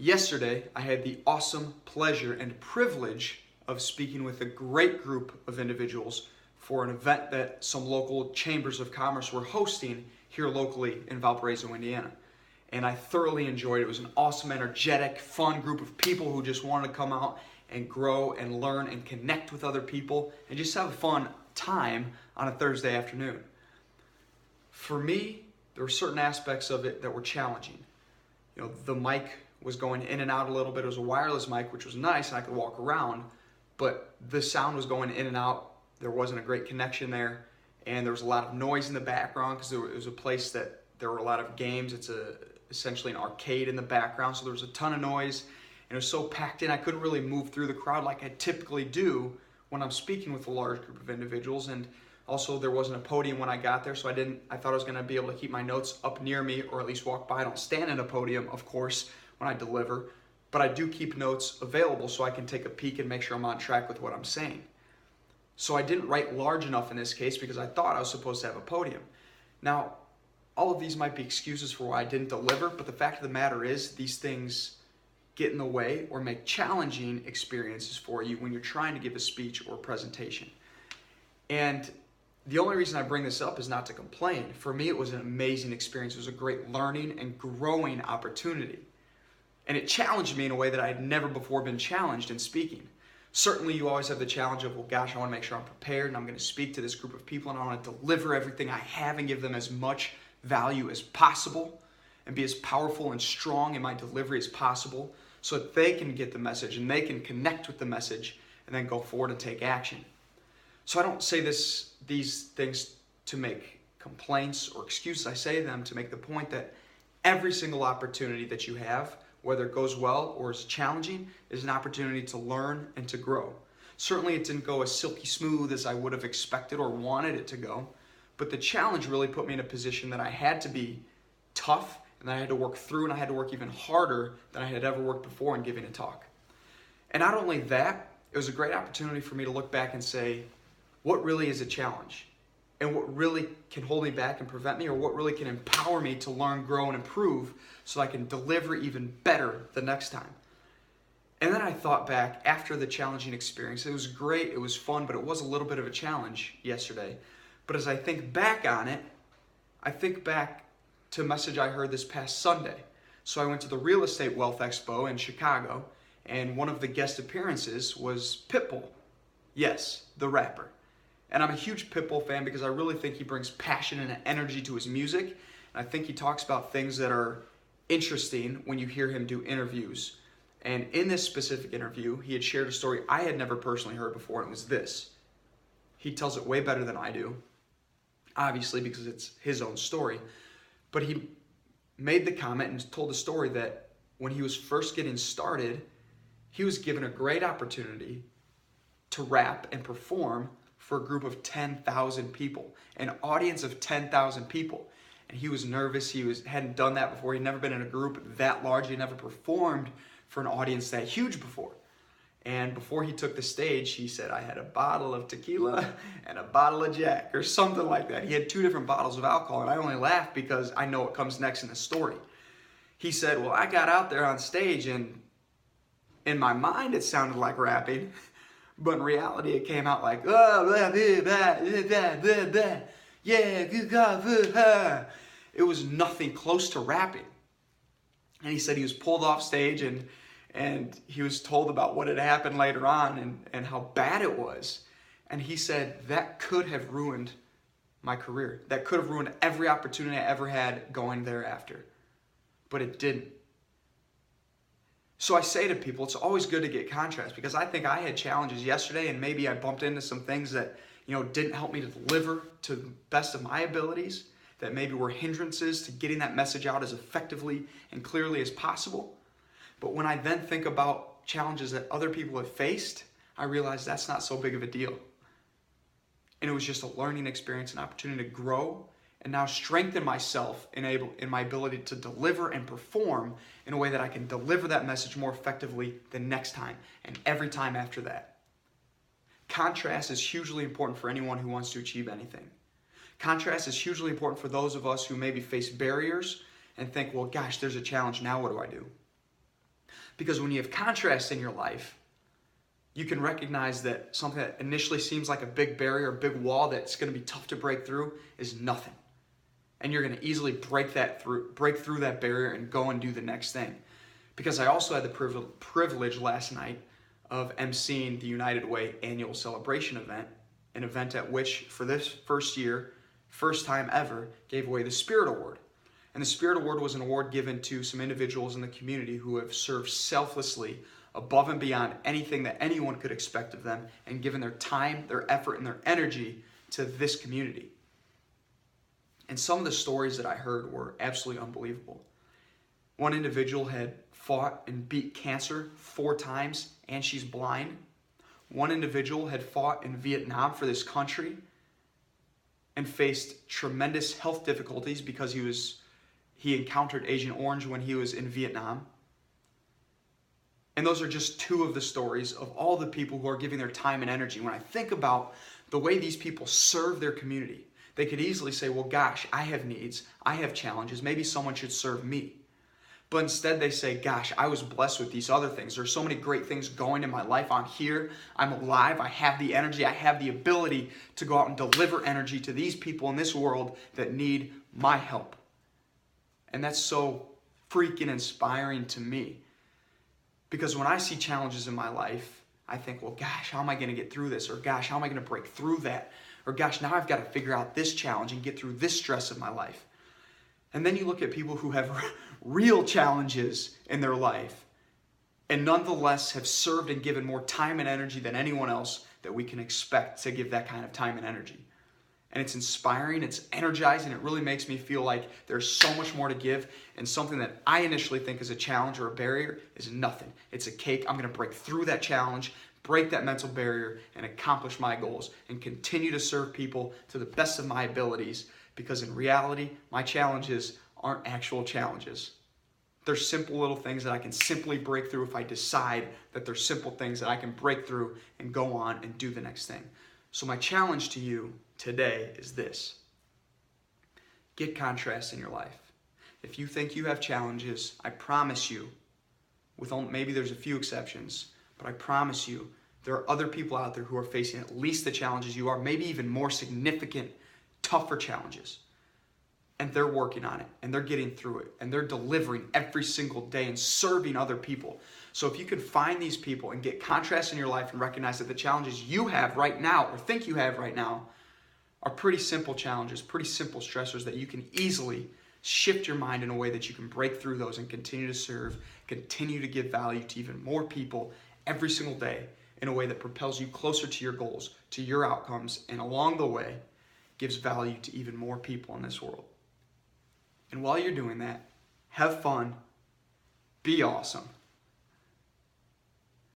Yesterday, I had the awesome pleasure and privilege of speaking with a great group of individuals for an event that some local chambers of commerce were hosting here locally in Valparaiso, Indiana. And I thoroughly enjoyed it. It was an awesome, energetic, fun group of people who just wanted to come out and grow and learn and connect with other people and just have a fun time on a Thursday afternoon. For me, there were certain aspects of it that were challenging. The mic was going in and out a little bit. It was a wireless mic, which was nice, and I could walk around, but the sound was going in and out. There wasn't a great connection there, and there was a lot of noise in the background because it was a place that there were a lot of games. It's essentially an arcade in the background, so there was a ton of noise, and it was so packed in I couldn't really move through the crowd like I typically do when I'm speaking with a large group of individuals. And also, there wasn't a podium when I got there, so I thought I was going to be able to keep my notes up near me or at least walk by. I don't stand in a podium, of course, when I deliver, but I do keep notes available so I can take a peek and make sure I'm on track with what I'm saying. So I didn't write large enough in this case because I thought I was supposed to have a podium. Now, all of these might be excuses for why I didn't deliver, but the fact of the matter is these things get in the way or make challenging experiences for you when you're trying to give a speech or a presentation. And the only reason I bring this up is not to complain. For me, it was an amazing experience. It was a great learning and growing opportunity. And it challenged me in a way that I had never before been challenged in speaking. Certainly, you always have the challenge of, well, gosh, I want to make sure I'm prepared and I'm going to speak to this group of people and I want to deliver everything I have and give them as much value as possible and be as powerful and strong in my delivery as possible so that they can get the message and they can connect with the message and then go forward and take action. So I don't say these things to make complaints or excuses. I say them to make the point that every single opportunity that you have, whether it goes well or is challenging, is an opportunity to learn and to grow. Certainly it didn't go as silky smooth as I would have expected or wanted it to go, but the challenge really put me in a position that I had to be tough and that I had to work through, and I had to work even harder than I had ever worked before in giving a talk. And not only that, it was a great opportunity for me to look back and say, what really is a challenge? And what really can hold me back and prevent me, or what really can empower me to learn, grow, and improve so I can deliver even better the next time. And then I thought back after the challenging experience. It was great, it was fun, but it was a little bit of a challenge yesterday. But as I think back on it, I think back to a message I heard this past Sunday. So I went to the Real Estate Wealth Expo in Chicago, and one of the guest appearances was Pitbull. Yes, the rapper. And I'm a huge Pitbull fan because I really think he brings passion and energy to his music. And I think he talks about things that are interesting when you hear him do interviews. And in this specific interview, he had shared a story I had never personally heard before, and it was this. He tells it way better than I do, obviously because it's his own story. But he made the comment and told the story that when he was first getting started, he was given a great opportunity to rap and perform for a group of 10,000 people, an audience of 10,000 people. And he was nervous. He hadn't done that before. He'd never been in a group that large. He'd never performed for an audience that huge before. And before he took the stage, he said, I had a bottle of tequila and a bottle of Jack, or something like that. He had 2 different bottles of alcohol, and I only laughed because I know what comes next in the story. He said, well, I got out there on stage, and in my mind, it sounded like rapping. But in reality, it came out like, oh, blah, blah, blah, blah, blah, blah. Yeah, good God, it was nothing close to rapping. And he said he was pulled off stage and he was told about what had happened later on and how bad it was. And he said that could have ruined my career. That could have ruined every opportunity I ever had going thereafter. But it didn't. So I say to people, it's always good to get contrast because I think I had challenges yesterday and maybe I bumped into some things that, didn't help me to deliver to the best of my abilities, that maybe were hindrances to getting that message out as effectively and clearly as possible. But when I then think about challenges that other people have faced, I realize that's not so big of a deal. And it was just a learning experience, an opportunity to grow and now strengthen myself in my ability to deliver and perform in a way that I can deliver that message more effectively the next time and every time after that. Contrast is hugely important for anyone who wants to achieve anything. Contrast is hugely important for those of us who maybe face barriers and think, well, gosh, there's a challenge. Now what do I do? Because when you have contrast in your life, you can recognize that something that initially seems like a big barrier, a big wall that's going to be tough to break through is nothing. And you're going to easily break through that barrier and go and do the next thing. Because I also had the privilege last night of emceeing the United Way annual celebration event, an event at which, for this first year, first time ever, gave away the Spirit Award. And the Spirit Award was an award given to some individuals in the community who have served selflessly above and beyond anything that anyone could expect of them and given their time, their effort, and their energy to this community. And some of the stories that I heard were absolutely unbelievable. One individual had fought and beat cancer 4 times, and she's blind. One individual had fought in Vietnam for this country and faced tremendous health difficulties because he encountered Agent Orange when he was in Vietnam. And those are just 2 of the stories of all the people who are giving their time and energy. When I think about the way these people serve their community, they could easily say, well, gosh, I have needs, I have challenges, maybe someone should serve me. But instead they say, gosh, I was blessed with these other things. There's so many great things going in my life. I'm here, I'm alive, I have the energy, I have the ability to go out and deliver energy to these people in this world that need my help. And that's so freaking inspiring to me. Because when I see challenges in my life, I think, well, gosh, how am I going to get through this? Or gosh, how am I going to break through that? Or gosh, now I've got to figure out this challenge and get through this stress of my life. And then you look at people who have real challenges in their life and nonetheless have served and given more time and energy than anyone else that we can expect to give that kind of time and energy. And it's inspiring, it's energizing, it really makes me feel like there's so much more to give, and something that I initially think is a challenge or a barrier is nothing. It's a cake. I'm going to break through that challenge, break that mental barrier, and accomplish my goals, and continue to serve people to the best of my abilities, because in reality, my challenges aren't actual challenges. They're simple little things that I can simply break through if I decide that they're simple things that I can break through and go on and do the next thing. So my challenge to you today is this. Get contrast in your life. If you think you have challenges, I promise you, maybe there's a few exceptions, but I promise you there are other people out there who are facing at least the challenges you are, maybe even more significant, tougher challenges. And they're working on it, and they're getting through it, and they're delivering every single day and serving other people. So if you can find these people and get contrast in your life and recognize that the challenges you have right now or think you have right now are pretty simple challenges, pretty simple stressors that you can easily shift your mind in a way that you can break through those and continue to serve, continue to give value to even more people every single day in a way that propels you closer to your goals, to your outcomes, and along the way gives value to even more people in this world. And while you're doing that, have fun, be awesome.